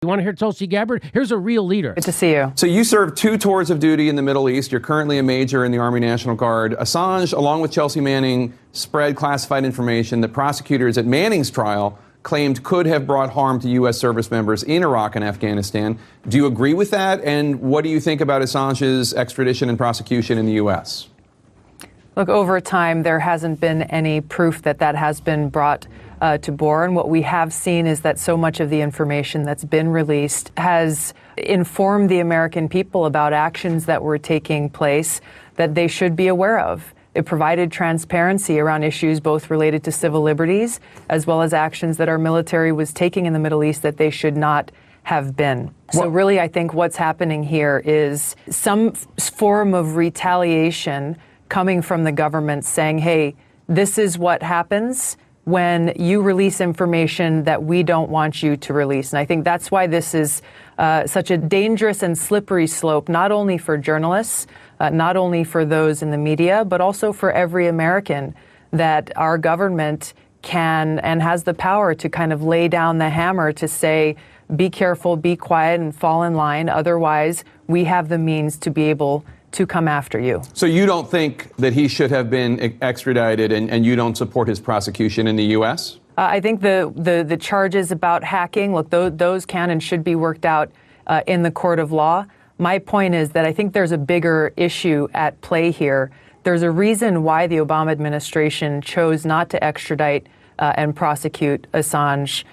You want to hear Tulsi Gabbard? Here's a real leader. Good to see you. So you served 2 tours of duty in the Middle East. You're currently a major in the Army National Guard. Assange, along with Chelsea Manning, spread classified information that prosecutors at Manning's trial claimed could have brought harm to U.S. service members in Iraq and Afghanistan. Do you agree with that? And what do you think about Assange's extradition and prosecution in the U.S.? Look, over time, there hasn't been any proof that that has been brought to bore. And what we have seen is that so much of the information that's been released has informed the American people about actions that were taking place that they should be aware of. It provided transparency around issues both related to civil liberties as well as actions that our military was taking in the Middle East that they should not have been. So really, I think what's happening here is some form of retaliation coming from the government saying, hey, this is what happens when you release information that we don't want you to release. And I think that's why this is such a dangerous and slippery slope, not only for journalists, not only for those in the media, but also for every American, that our government can and has the power to kind of lay down the hammer to say, be careful, be quiet, and fall in line. Otherwise, we have the means to be able to come after you. So you don't think that he should have been extradited, and you don't support his prosecution in the U.S.? I think the charges about hacking, look, those can and should be worked out in the court of law. My point is that I think there's a bigger issue at play here. There's a reason why the Obama administration chose not to extradite and prosecute Assange,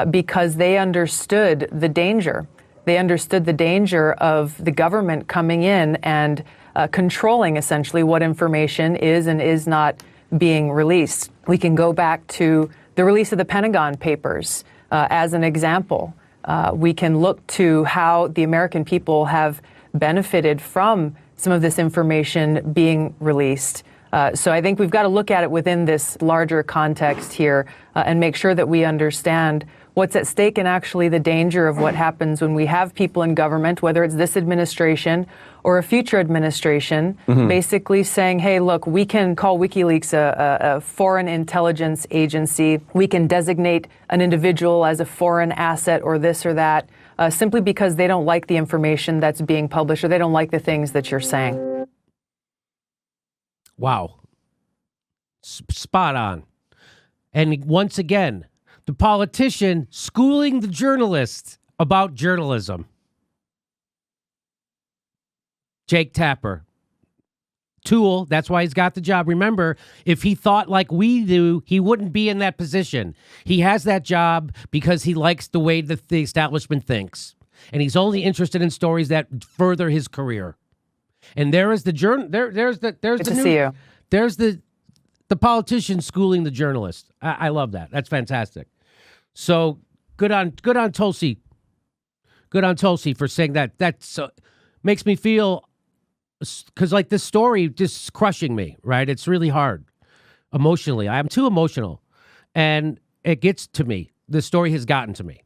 because they understood the danger. They understood the danger of the government coming in and controlling essentially what information is and is not being released. We can go back to the release of the Pentagon Papers as an example. We can look to how the American people have benefited from some of this information being released. So I think we've got to look at it within this larger context here and make sure that we understand what's at stake and actually the danger of what happens when we have people in government, whether it's this administration or a future administration, basically saying, hey, look, we can call WikiLeaks a foreign intelligence agency. We can designate an individual as a foreign asset or this or that, simply because they don't like the information that's being published or they don't like the things that you're saying. Wow. Spot on. And once again, the politician schooling the journalist about journalism. Jake Tapper. Tool, that's why he's got the job. Remember, if he thought like we do, he wouldn't be in that position. He has that job because he likes the way the establishment thinks. And he's only interested in stories that further his career. And there is the there's the politician schooling the journalist. I love that. That's fantastic. So good on Tulsi. Good on Tulsi for saying that. That makes me feel, because like this story just crushing me, right? It's really hard emotionally. I'm too emotional, and it gets to me. The story has gotten to me,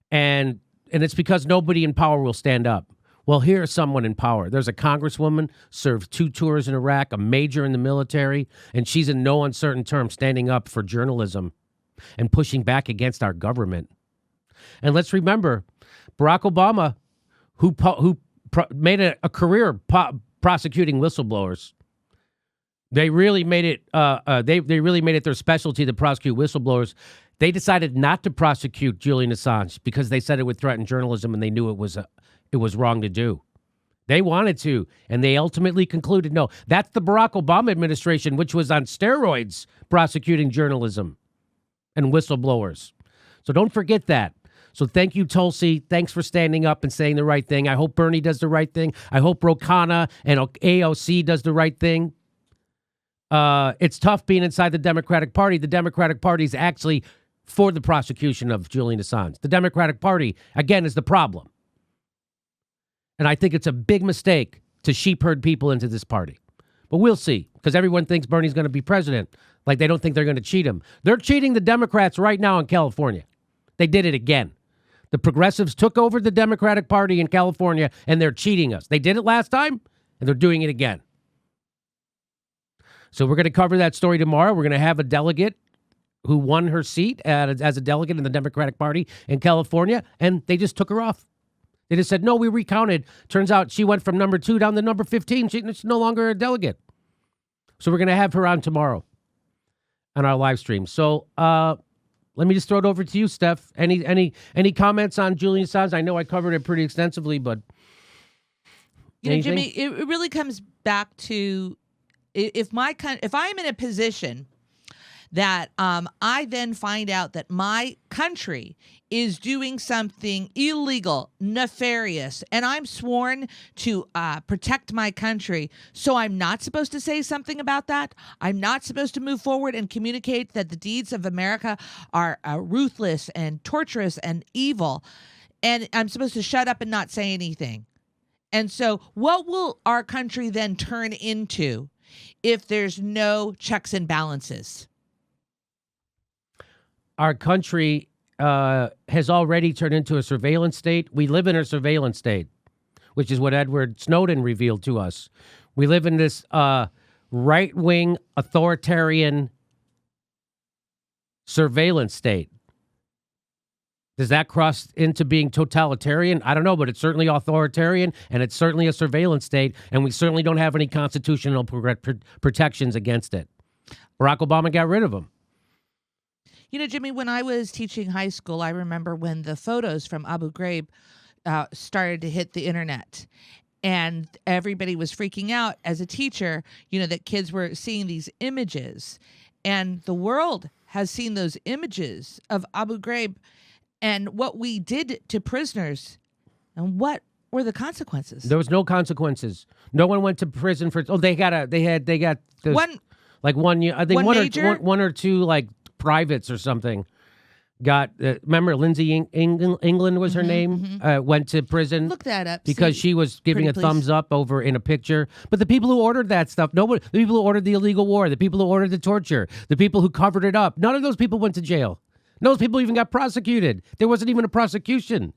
and it's because nobody in power will stand up. Well, here's someone in power. There's a congresswoman, served 2 tours in Iraq, a major in the military, and she's in no uncertain terms standing up for journalism and pushing back against our government. And let's remember, Barack Obama, who made a career prosecuting whistleblowers, they really made it. They really made it their specialty to prosecute whistleblowers. They decided not to prosecute Julian Assange because they said it would threaten journalism, and they knew it was wrong to do. They wanted to, and they ultimately concluded no. That's the Barack Obama administration, which was on steroids prosecuting journalism and whistleblowers. So don't forget that. So thank you, Tulsi. Thanks for standing up and saying the right thing. I hope Bernie does the right thing. I hope Ro Khanna and AOC does the right thing. It's tough being inside the Democratic Party. The Democratic Party is actually for the prosecution of Julian Assange. The Democratic Party, again, is the problem. And I think it's a big mistake to sheep herd people into this party. But we'll see, because everyone thinks Bernie's going to be president. Like they don't think they're going to cheat him. They're cheating the Democrats right now in California. They did it again. The progressives took over the Democratic Party in California, and they're cheating us. They did it last time, and they're doing it again. So we're going to cover that story tomorrow. We're going to have a delegate who won her seat as a delegate in the Democratic Party in California, and they just took her off. They just said, no, we recounted. Turns out she went from number 2 down to number 15. She's no longer a delegate. So we're going to have her on tomorrow on our live stream. So let me just throw it over to you, Steph. Any comments on Julian Assange? I know I covered it pretty extensively, but Jimmy, it really comes back to if I'm in a position that I then find out that my country is doing something illegal, nefarious, and I'm sworn to protect my country, so I'm not supposed to say something about that. I'm not supposed to move forward and communicate that the deeds of America are ruthless and torturous and evil, and I'm supposed to shut up and not say anything. And so what will our country then turn into if there's no checks and balances? Our country has already turned into a surveillance state. We live in a surveillance state, which is what Edward Snowden revealed to us. We live in this right-wing authoritarian surveillance state. Does that cross into being totalitarian? I don't know, but it's certainly authoritarian, and it's certainly a surveillance state, and we certainly don't have any constitutional protections against it. Barack Obama got rid of them. Jimmy, when I was teaching high school, I remember when the photos from Abu Ghraib started to hit the internet. And everybody was freaking out as a teacher, that kids were seeing these images. And the world has seen those images of Abu Ghraib and what we did to prisoners. And what were the consequences? There was no consequences. No one went to prison for. Oh, they got those, one year. I think one or two like privates or something got. Remember, Lindsay England was her name. Went to prison. Look that up because she was giving a thumbs up over in a picture. But the people who ordered that stuff, the people who ordered the illegal war, the people who ordered the torture, the people who covered it up, none of those people went to jail. None of those people even got prosecuted. There wasn't even a prosecution.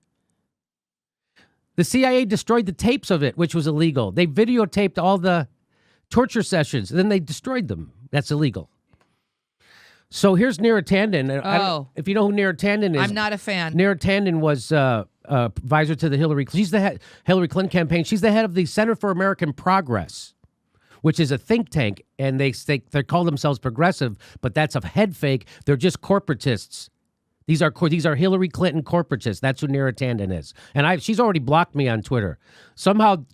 The CIA destroyed the tapes of it, which was illegal. They videotaped all the torture sessions, and then they destroyed them. That's illegal. So here's Neera Tanden. If you know who Neera Tanden is. I'm not a fan. Neera Tanden was advisor to the Hillary Clinton campaign. She's the head of the Center for American Progress, which is a think tank, and they call themselves progressive, but that's a head fake. They're just corporatists. These are Hillary Clinton corporatists. That's who Neera Tanden is. And she's already blocked me on Twitter. Somehow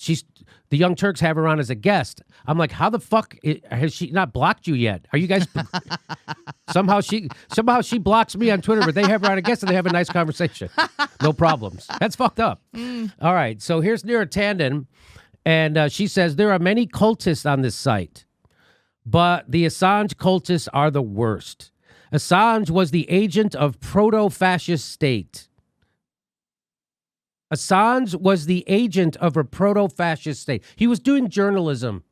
the Young Turks have her on as a guest. I'm like, how the fuck has she not blocked you yet? Are you guys? somehow she blocks me on Twitter, but they have her on a guest and they have a nice conversation. No problems. That's fucked up. All right. So here's Neera Tanden. And she says, there are many cultists on this site, but the Assange cultists are the worst. Assange was the agent of proto-fascist state. Assange was the agent of a proto-fascist state. He was doing journalism.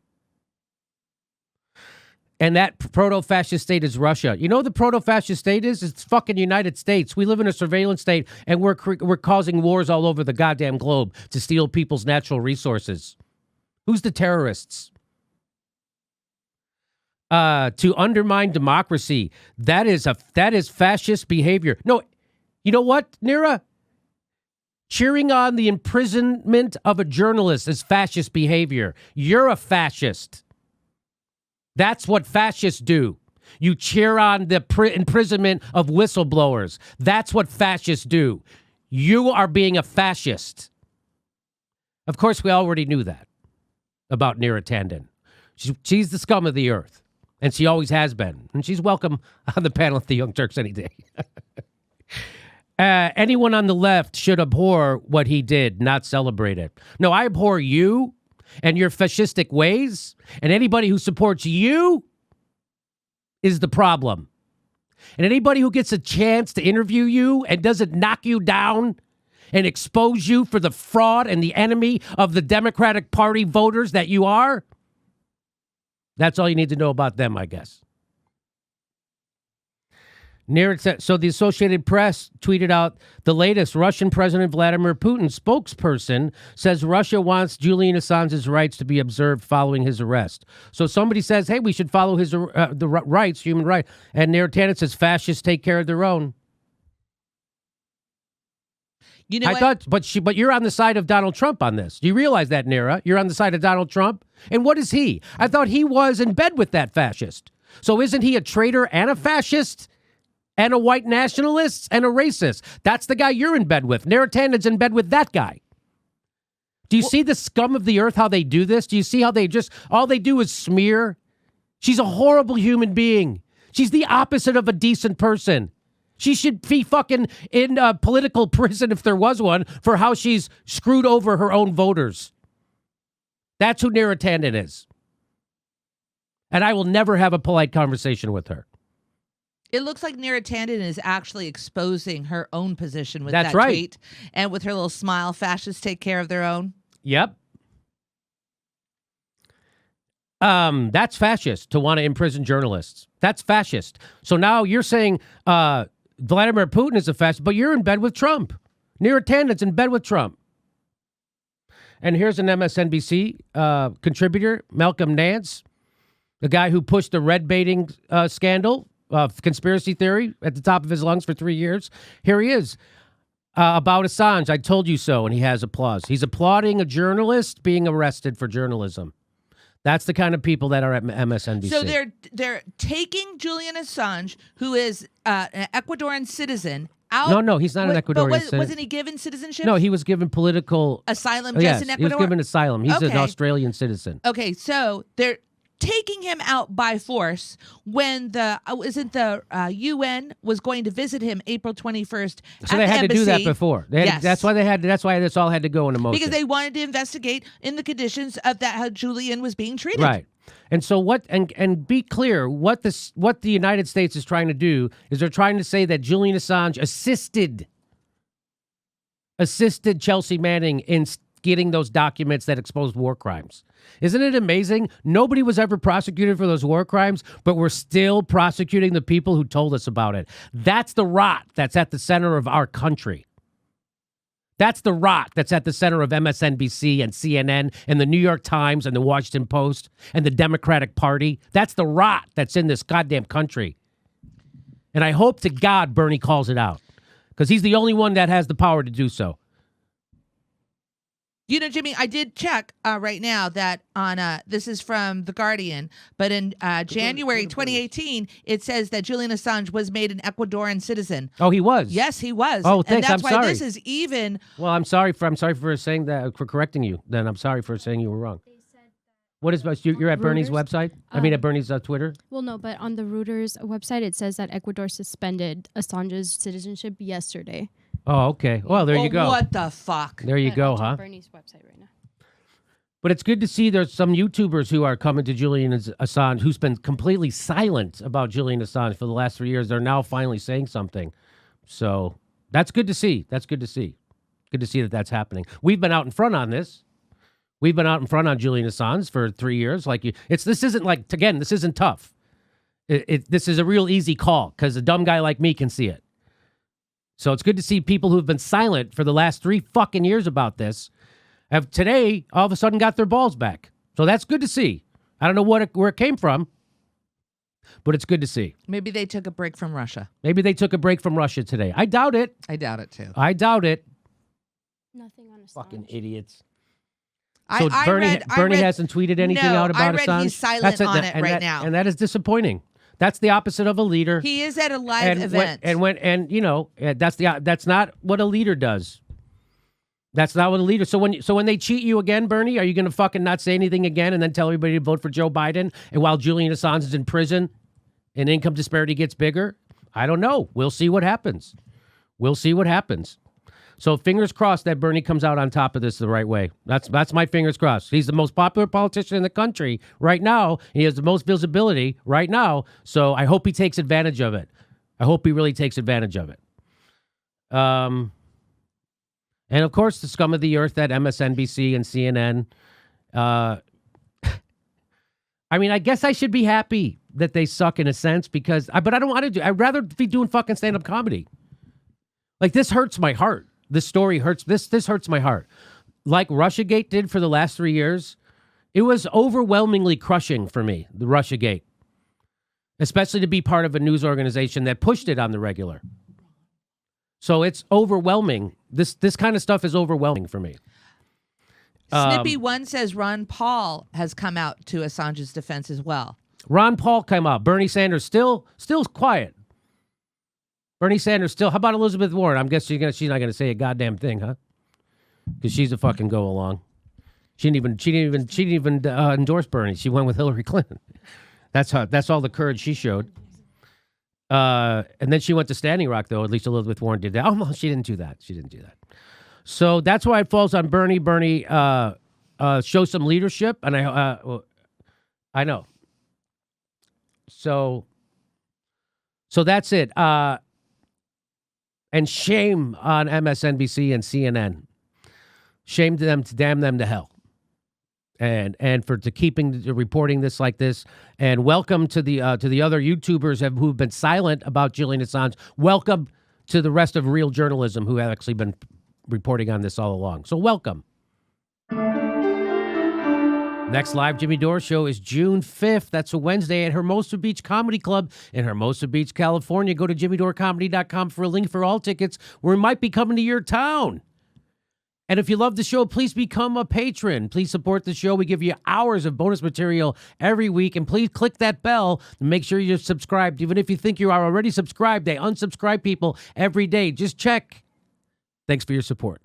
And that proto-fascist state is Russia. You know what the proto-fascist state is? It's fucking United States. We live in a surveillance state, and we're causing wars all over the goddamn globe to steal people's natural resources. Who's the terrorists? To undermine democracy. That is fascist behavior. No, you know what, Neera? Cheering on the imprisonment of a journalist is fascist behavior. You're a fascist. That's what fascists do. You cheer on the imprisonment of whistleblowers. That's what fascists do. You are being a fascist. Of course, we already knew that about Neera Tanden. She's the scum of the earth, and she always has been. And she's welcome on the panel at the Young Turks any day. Anyone on the left should abhor what he did, not celebrate it. No, I abhor you and your fascistic ways, and anybody who supports you is the problem. And anybody who gets a chance to interview you and doesn't knock you down and expose you for the fraud and the enemy of the Democratic Party voters that you are, that's all you need to know about them, I guess. So the Associated Press tweeted out the latest. Russian President Vladimir Putin spokesperson says Russia wants Julian Assange's rights to be observed following his arrest. So somebody says, hey, we should follow his rights, human rights. And Neera Tanden says fascists take care of their own. You know, but you're on the side of Donald Trump on this. Do you realize that, Neera? You're on the side of Donald Trump. And what is he? I thought he was in bed with that fascist. So isn't he a traitor and a fascist? And a white nationalist and a racist. That's the guy you're in bed with. Neera Tanden's in bed with that guy. Do you see the scum of the earth, how they do this? Do you see how all they do is smear? She's a horrible human being. She's the opposite of a decent person. She should be fucking in political prison if there was one for how she's screwed over her own voters. That's who Neera Tanden is. And I will never have a polite conversation with her. It looks like Neera Tanden is actually exposing her own position with That's that right. tweet. And with her little smile, fascists take care of their own. Yep. That's fascist to want to imprison journalists. That's fascist. So now you're saying Vladimir Putin is a fascist, but you're in bed with Trump. Neera Tanden's in bed with Trump. And here's an MSNBC contributor, Malcolm Nance, the guy who pushed the red baiting scandal. Conspiracy theory at the top of his lungs for 3 years. Here he is about Assange. I told you so, and he has applause. He's applauding a journalist being arrested for journalism. That's the kind of people that are at MSNBC. So they're taking Julian Assange, who is an Ecuadorian citizen, out. No, he's not an Ecuadorian citizen. Wasn't he given citizenship? No, he was given political asylum just yes, in Ecuador? he was given asylum. He's an Australian citizen. Okay, so they're taking him out by force when the UN was going to visit him April 21st. So they had to do that before. Yes. That's why this all had to go in a motion. Because they wanted to investigate in the conditions of that how Julian was being treated. Right. And so what and be clear, what the United States is trying to do is they're trying to say that Julian Assange assisted Chelsea Manning in getting those documents that exposed war crimes. Isn't it amazing? Nobody was ever prosecuted for those war crimes, but we're still prosecuting the people who told us about it. That's the rot that's at the center of our country. That's the rot that's at the center of MSNBC and CNN and the New York Times and the Washington Post and the Democratic Party. That's the rot that's in this goddamn country. And I hope to God Bernie calls it out because he's the only one that has the power to do so. You know, Jimmy, I did check right now that on this is from The Guardian, but in January 2018, it says that Julian Assange was made an Ecuadorian citizen. Oh, he was? Yes, he was. Oh, thanks. And that's I'm why sorry. this is even. Well, I'm sorry for saying that, for correcting you. Then I'm sorry for saying you were wrong. What is you're at Bernie's website? I mean, at Bernie's Twitter? Well, no, but on the Reuters website, it says that Ecuador suspended Assange's citizenship yesterday. Oh, okay. Well, there you go. What the fuck? There you go, It's on huh? Bernie's website right now. But it's good to see there's some YouTubers who are coming to Julian Assange, who's been completely silent about Julian Assange for the last 3 years. They're now finally saying something. So that's good to see. That's good to see. Good to see that that's happening. We've been out in front on this. We've been out in front on Julian Assange for 3 years. This isn't tough. This is a real easy call because a dumb guy like me can see it. So it's good to see people who've been silent for the last 3 fucking years about this have today all of a sudden got their balls back. So that's good to see. I don't know where it came from, but it's good to see. Maybe they took a break from Russia. Maybe they took a break from Russia today. I doubt it. I doubt it too. I doubt it. Nothing on Assange. Fucking idiots. I Bernie hasn't tweeted anything out about Assange? He's silent on it right now. And that is disappointing. That's the opposite of a leader. He is at a live event. That's not what a leader does. That's not what a leader. So when they cheat you again, Bernie, are you going to fucking not say anything again and then tell everybody to vote for Joe Biden? And while Julian Assange is in prison and income disparity gets bigger? I don't know. We'll see what happens. So fingers crossed that Bernie comes out on top of this the right way. That's my fingers crossed. He's the most popular politician in the country right now. He has the most visibility right now. So I hope he takes advantage of it. I hope he really takes advantage of it. And of course, the scum of the earth at MSNBC and CNN. I mean, I guess I should be happy that they suck in a sense because, but I don't want to do. I'd rather be doing fucking stand up comedy. Like this hurts my heart. This story hurts. This hurts my heart. Like Russiagate did for the last 3 years, it was overwhelmingly crushing for me. The Russiagate, especially to be part of a news organization that pushed it on the regular. So it's overwhelming. This kind of stuff is overwhelming for me. Snippy1 says Ron Paul has come out to Assange's defense as well. Ron Paul came out. Bernie Sanders still quiet. Bernie Sanders still. How about Elizabeth Warren? I'm guessing she's not going to say a goddamn thing, huh? Because she's a fucking go along. She didn't even endorse Bernie. She went with Hillary Clinton. That's all the courage she showed. And then she went to Standing Rock, though. At least Elizabeth Warren did that. Oh no, she didn't do that. So that's why it falls on Bernie. Bernie show some leadership, and I know. So that's it. And shame on MSNBC and CNN. Shame to them, to damn them to hell. And for keeping reporting this like this. And welcome to the other YouTubers who've been silent about Julian Assange. Welcome to the rest of real journalism who have actually been reporting on this all along. So welcome. Next live Jimmy Dore show is June 5th. That's a Wednesday at Hermosa Beach Comedy Club in Hermosa Beach, California. Go to jimmydorcomedy.com for a link for all tickets. We might be coming to your town. And if you love the show, please become a patron. Please support the show. We give you hours of bonus material every week. And please click that bell and make sure you're subscribed. Even if you think you are already subscribed, they unsubscribe people every day. Just check. Thanks for your support.